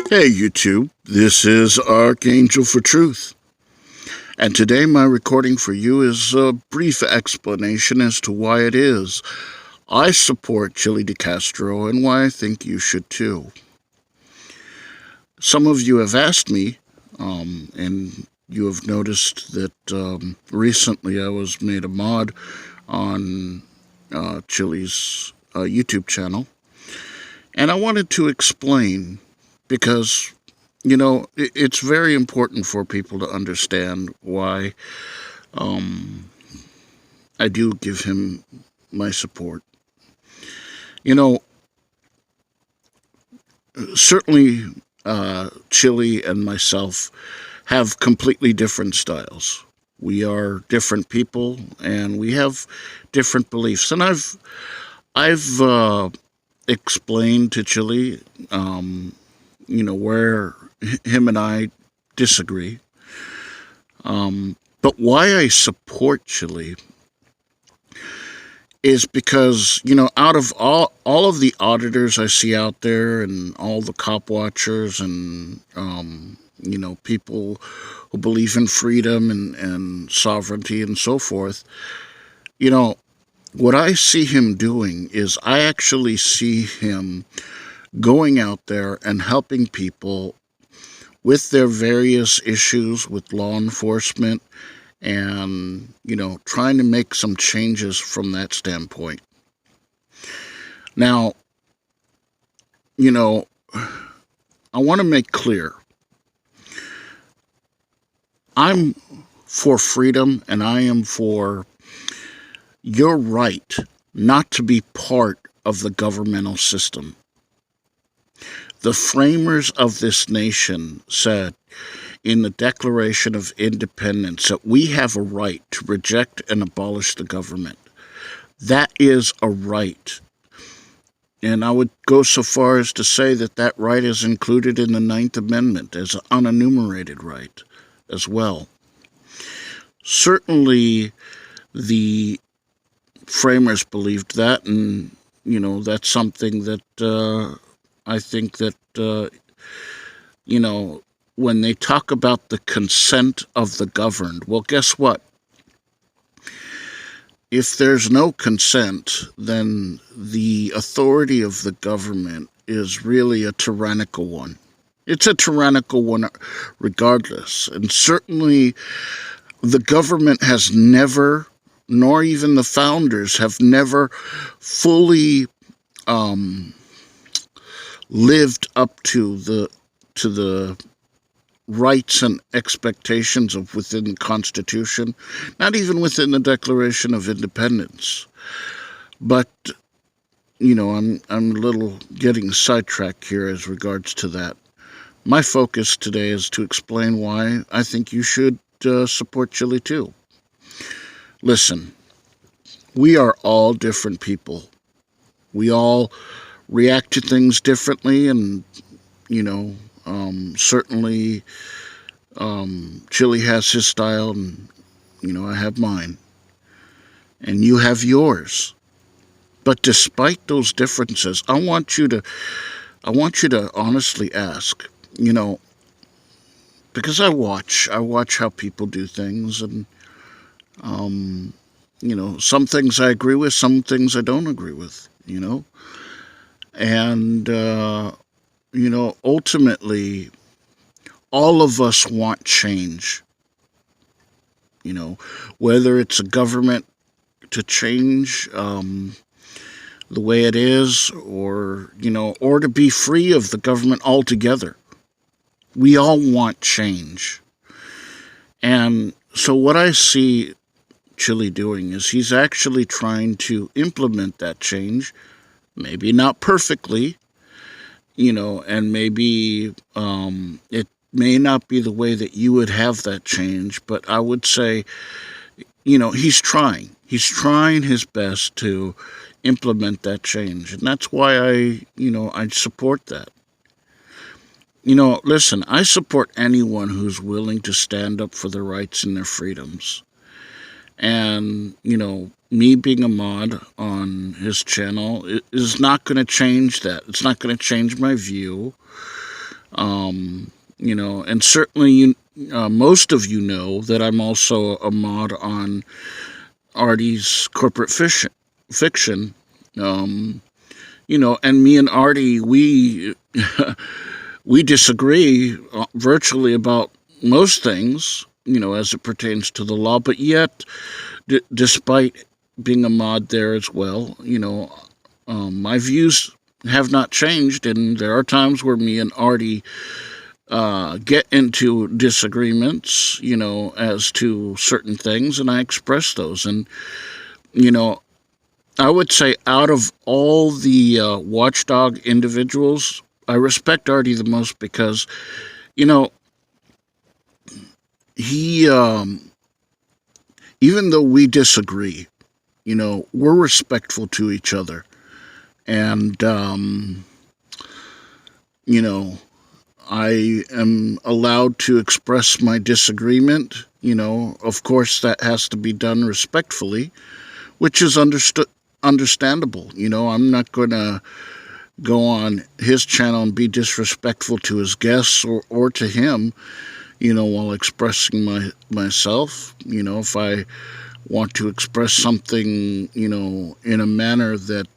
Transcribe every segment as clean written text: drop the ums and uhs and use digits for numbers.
Hey YouTube, this is Archangel for Truth, and today my recording for you is a brief explanation as to why it is I support Chille de Castro and why I think you should too. Some of you have asked me, and you have noticed that recently I was made a mod on Chille's YouTube channel, and I wanted to explain because it's very important for people to understand why I do give him my support. Certainly Chille and myself have completely different styles. We are different people, and we have different beliefs. And I've explained to Chille, where him and I disagree. But why I support Chille is because, out of all of the auditors I see out there and all the cop watchers and, people who believe in freedom and sovereignty and so forth, what I see him doing is I actually see him going out there and helping people with their various issues with law enforcement and, trying to make some changes from that standpoint. Now, I want to make clear, I'm for freedom and I am for your right not to be part of the governmental system. The framers of this nation said in the Declaration of Independence that we have a right to reject and abolish the government. That is a right. And I would go so far as to say that that right is included in the Ninth Amendment as an unenumerated right as well. Certainly the framers believed that, and, that's something that I think that, when they talk about the consent of the governed, well, guess what? If there's no consent, then the authority of the government is really a tyrannical one. It's a tyrannical one regardless. And certainly the government has never, nor even the founders have never fully lived up to the rights and expectations of within the Constitution, not even within the Declaration of Independence. But I'm a little getting sidetracked here as regards to that. My focus today is to explain why I think you should support Chille too. Listen, we are all different people. We all react to things differently, and certainly Chille has his style, and I have mine, and you have yours. But despite those differences, I want you to honestly ask, because I watch how people do things, and some things I agree with, some things I don't agree with, and ultimately all of us want change, whether it's a government to change the way it is, or to be free of the government altogether. We all want change. And so what I see Chille doing is he's actually trying to implement that change, maybe not perfectly, and maybe it may not be the way that you would have that change, but I would say, he's trying. He's trying his best to implement that change, and that's why I support that. Listen, I support anyone who's willing to stand up for their rights and their freedoms. And, me being a mod on his channel is not going to change that. It's not going to change my view. And certainly most of you know that I'm also a mod on Artie's corporate fiction. Um, and me and Artie, we disagree virtually about most things, as it pertains to the law, but yet, despite being a mod there as well, my views have not changed, and there are times where me and Artie get into disagreements, as to certain things, and I express those. And, you know, I would say out of all the watchdog individuals, I respect Artie the most because, you know, he, even though we disagree, we're respectful to each other. And, you know, I am allowed to express my disagreement. Of course, that has to be done respectfully, which is understandable. I'm not going to go on his channel and be disrespectful to his guests or to him, while expressing myself. If I want to express something, in a manner that,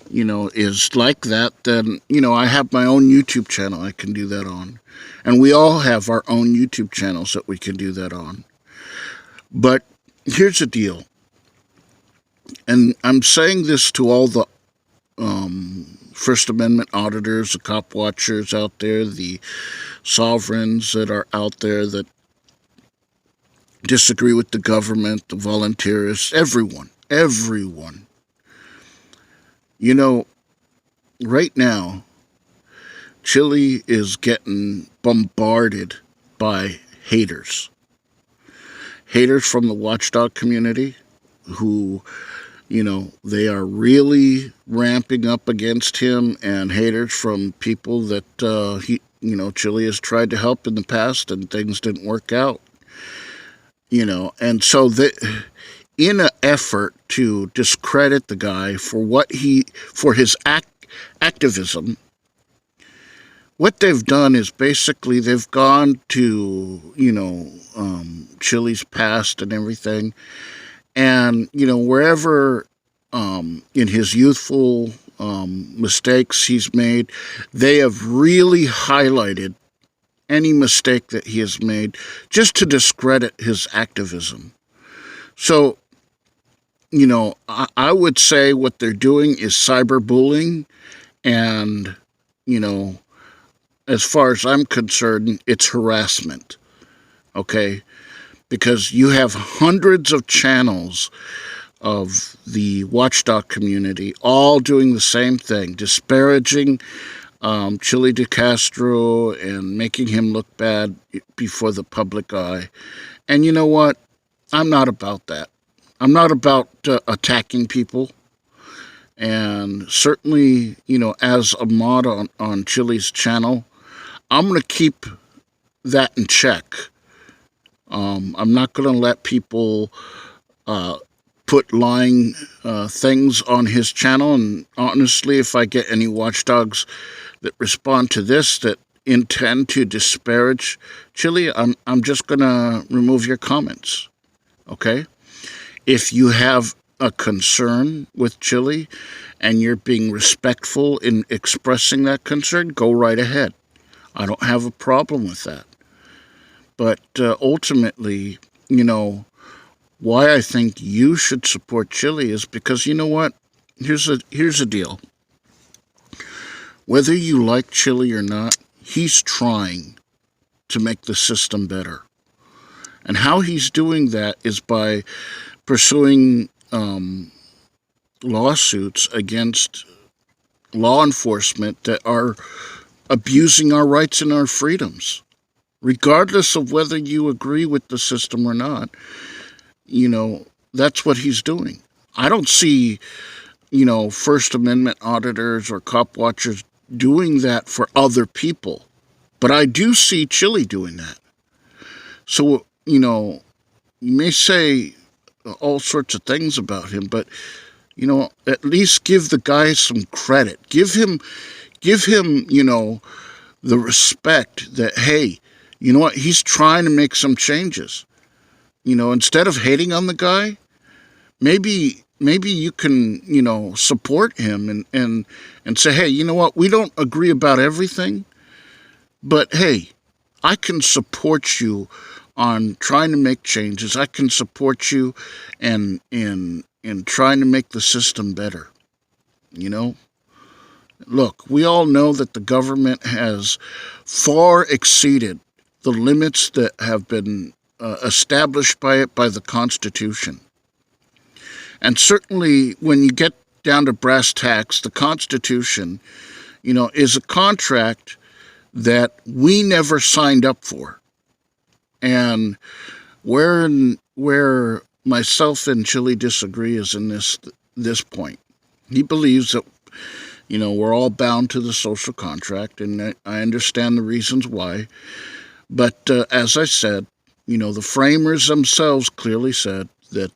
is like that, then, I have my own YouTube channel I can do that on. And we all have our own YouTube channels that we can do that on. But here's the deal. And I'm saying this to all the First Amendment auditors, the cop watchers out there, the sovereigns that are out there that disagree with the government, the volunteerists, everyone. Right now, Chille is getting bombarded by haters. Haters from the watchdog community who, they are really ramping up against him, and haters from people that Chille has tried to help in the past and things didn't work out. And so in an effort to discredit the guy for his activism, what they've done is basically they've gone to, Chille's past and everything. And, wherever in his youthful mistakes he's made, they have really highlighted any mistake that he has made just to discredit his activism. So, I would say what they're doing is cyberbullying, and, as far as I'm concerned, it's harassment, okay? Because you have hundreds of channels of the watchdog community all doing the same thing, disparaging Chille de Castro and making him look bad before the public eye. And you know what? I'm not about that. I'm not about attacking people. And certainly, as a mod on Chille's channel, I'm going to keep that in check. I'm not going to let people put lying things on his channel. And honestly, if I get any watchdogs that respond to this that intend to disparage Chille, I'm just going to remove your comments. Okay? If you have a concern with Chille and you're being respectful in expressing that concern, go right ahead. I don't have a problem with that. But ultimately, why I think you should support Chille is because, you know what? Here's the deal. Whether you like Chille or not, he's trying to make the system better. And how he's doing that is by pursuing lawsuits against law enforcement that are abusing our rights and our freedoms. Regardless of whether you agree with the system or not, that's what he's doing. I don't see, First Amendment auditors or cop watchers doing that for other people. But I do see Chille doing that. So, you may say all sorts of things about him, but, at least give the guy some credit. Give him, the respect that, hey, you know what, he's trying to make some changes. Instead of hating on the guy, maybe you can, support him and say, hey, you know what, we don't agree about everything, but hey, I can support you on trying to make changes. I can support you in trying to make the system better. Look, we all know that the government has far exceeded the limits that have been established by the Constitution. And certainly when you get down to brass tacks, the Constitution, is a contract that we never signed up for. And where myself and Chille disagree is in this point. He believes that, we're all bound to the social contract, and I understand the reasons why. But as I said, the framers themselves clearly said that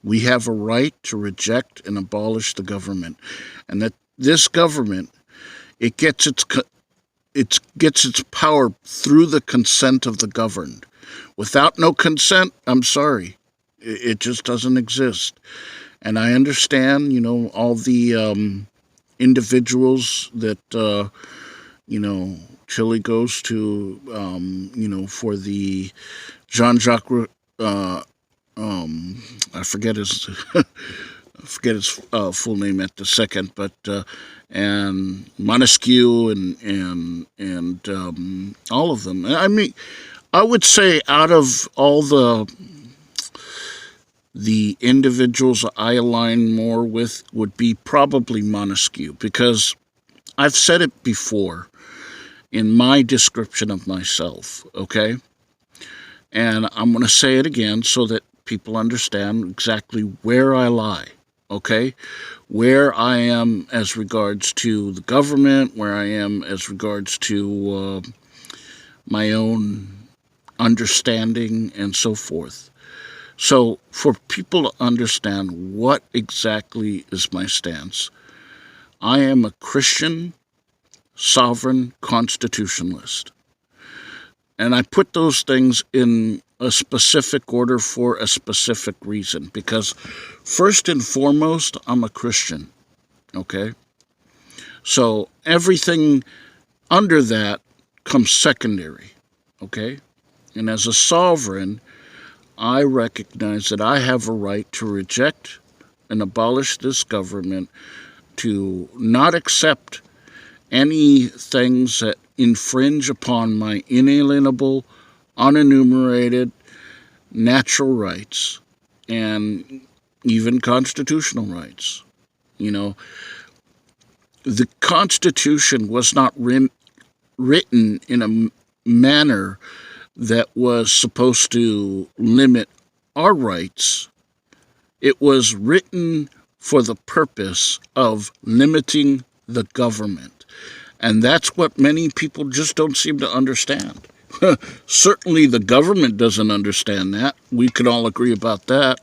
we have a right to reject and abolish the government, and that this government, it gets its power through the consent of the governed. Without no consent, I'm sorry, it just doesn't exist. And I understand, all the individuals that Chille goes to, for the Jean-Jacques, I forget his full name at the second, but and Montesquieu and all of them. I mean, I would say out of all the individuals I align more with would be probably Montesquieu, because I've said it before in my description of myself, okay? And I'm going to say it again so that people understand exactly where I lie, okay? Where I am as regards to the government, where I am as regards to my own understanding and so forth. So for people to understand what exactly is my stance, I am a Christian sovereign constitutionalist. And I put those things in a specific order for a specific reason, because first and foremost, I'm a Christian, okay? So everything under that comes secondary, okay? And as a sovereign, I recognize that I have a right to reject and abolish this government, to not accept any things that infringe upon my inalienable, unenumerated natural rights and even constitutional rights. The Constitution was not written in a manner that was supposed to limit our rights. It was written for the purpose of limiting the government. And that's what many people just don't seem to understand. Certainly the government doesn't understand that. We can all agree about that.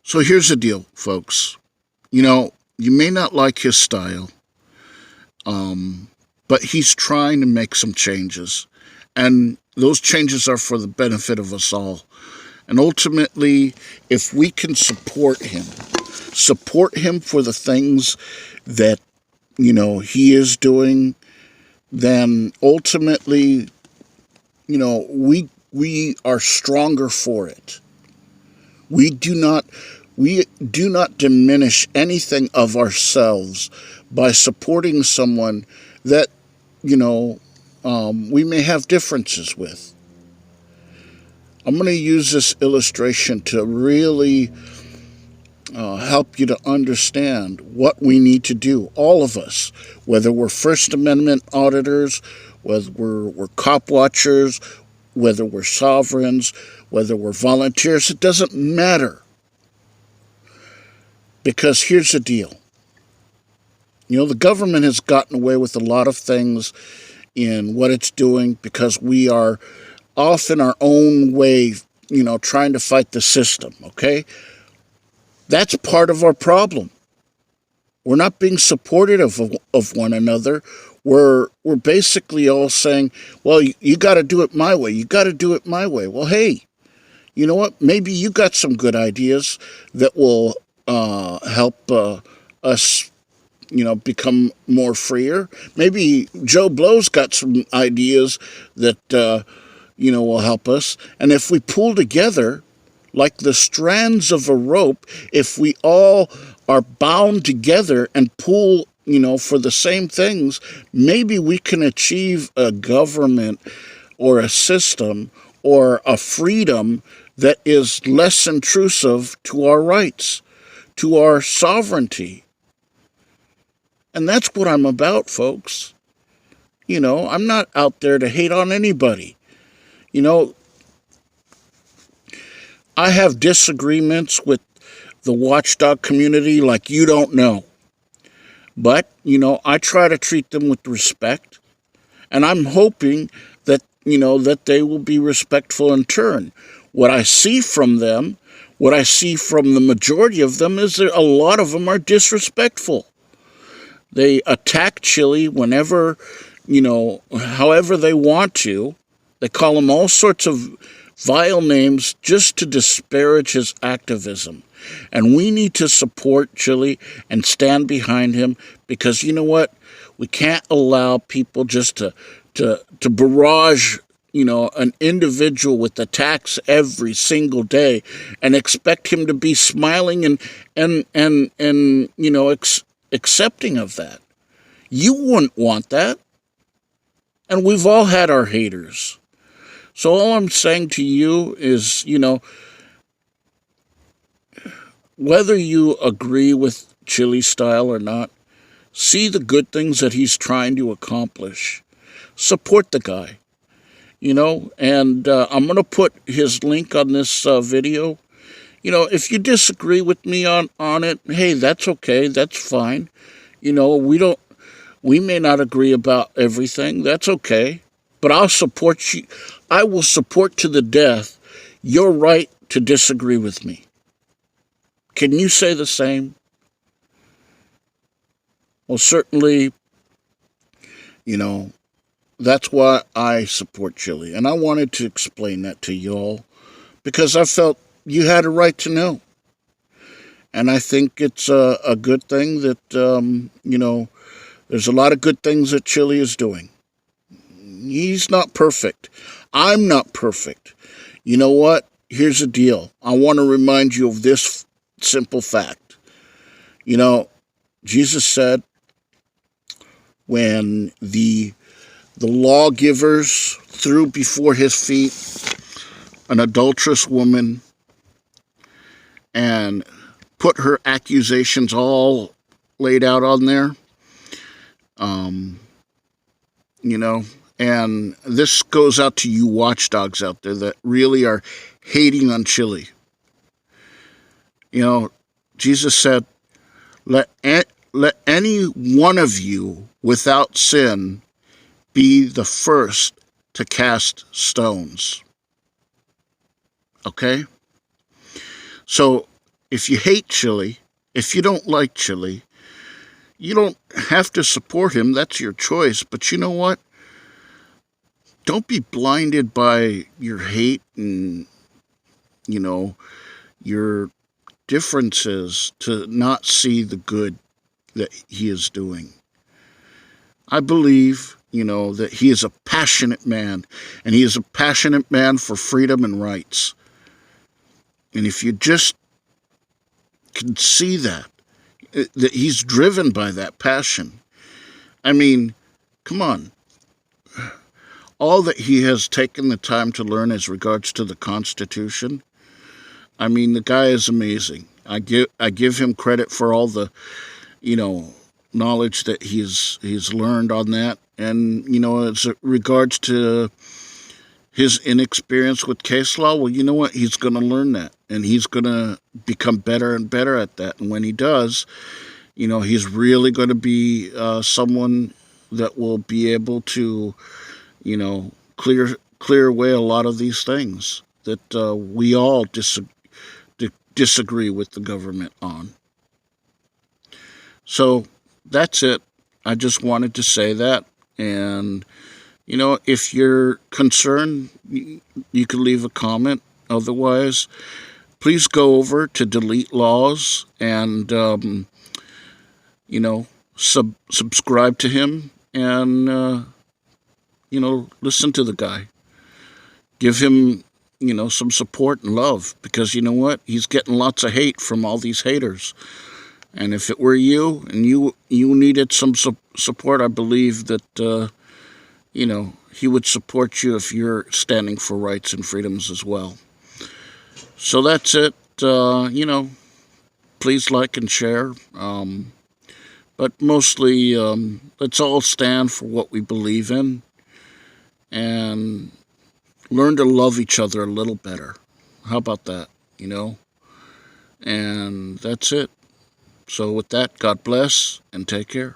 So here's the deal, folks. You may not like his style, but he's trying to make some changes. And those changes are for the benefit of us all. And ultimately, if we can support him for the things that, he is doing, then ultimately, we are stronger for it. We do not diminish anything of ourselves by supporting someone that, we may have differences with. I'm going to use this illustration to really help you to understand what we need to do, all of us, whether we're First Amendment auditors, whether we're cop watchers, whether we're sovereigns, whether we're volunteers. It doesn't matter. Because here's the deal. The government has gotten away with a lot of things in what it's doing because we are off in our own way, trying to fight the system, okay? That's part of our problem. We're not being supportive of one another. We're basically all saying, well, you got to do it my way. You got to do it my way. Well, hey, you know what? Maybe you got some good ideas that will help us, become more freer. Maybe Joe Blow's got some ideas that, will help us. And if we pull together like the strands of a rope, if we all are bound together and pull, for the same things, maybe we can achieve a government or a system or a freedom that is less intrusive to our rights, to our sovereignty. And that's what I'm about, folks. I'm not out there to hate on anybody. I have disagreements with the watchdog community like you don't know. But, I try to treat them with respect. And I'm hoping that, that they will be respectful in turn. What I see from them, what I see from the majority of them is that a lot of them are disrespectful. They attack Chille whenever, however they want to. They call him all sorts of vile names just to disparage his activism. And we need to support Chille and stand behind him because you know what? We can't allow people just to barrage, an individual with attacks every single day and expect him to be smiling and accepting of that. You wouldn't want that. And we've all had our haters. So all I'm saying to you is, whether you agree with Chille's style or not, see the good things that he's trying to accomplish. Support the guy, and I'm going to put his link on this video. If you disagree with me on it, hey, that's okay. That's fine. We may not agree about everything. That's okay. But I'll support you. I will support to the death your right to disagree with me. Can you say the same? Well, certainly, that's why I support Chille. And I wanted to explain that to y'all because I felt you had a right to know. And I think it's a good thing that, there's a lot of good things that Chille is doing. He's not perfect. I'm not perfect. You know what? Here's the deal. I want to remind you of this simple fact. Jesus said when the lawgivers threw before his feet an adulterous woman and put her accusations all laid out on there, and this goes out to you watchdogs out there that really are hating on Chille. Jesus said, let any one of you without sin be the first to cast stones. Okay? So, if you hate Chille, if you don't like Chille, you don't have to support him. That's your choice. But you know what? Don't be blinded by your hate and, your differences to not see the good that he is doing. I believe, that he is a passionate man, and he is a passionate man for freedom and rights. And if you just can see that he's driven by that passion, I mean, come on. All that he has taken the time to learn as regards to the Constitution, I mean, the guy is amazing. I give him credit for all the, knowledge that he's learned on that. And, as regards to his inexperience with case law, well, you know what? He's going to learn that. And he's going to become better and better at that. And when he does, he's really going to be someone that will be able to, clear away a lot of these things that we all disagree with the government on. So that's it. I just wanted to say that. And, if you're concerned, you can leave a comment. Otherwise, please go over to Deletlawz and, subscribe to him and, listen to the guy. Give him, some support and love, because you know what? He's getting lots of hate from all these haters. And if it were you and you needed some support, I believe that, he would support you if you're standing for rights and freedoms as well. So that's it. Please like and share. But mostly, let's all stand for what we believe in and learn to love each other a little better. How about that? And that's it. So with that, God bless and take care.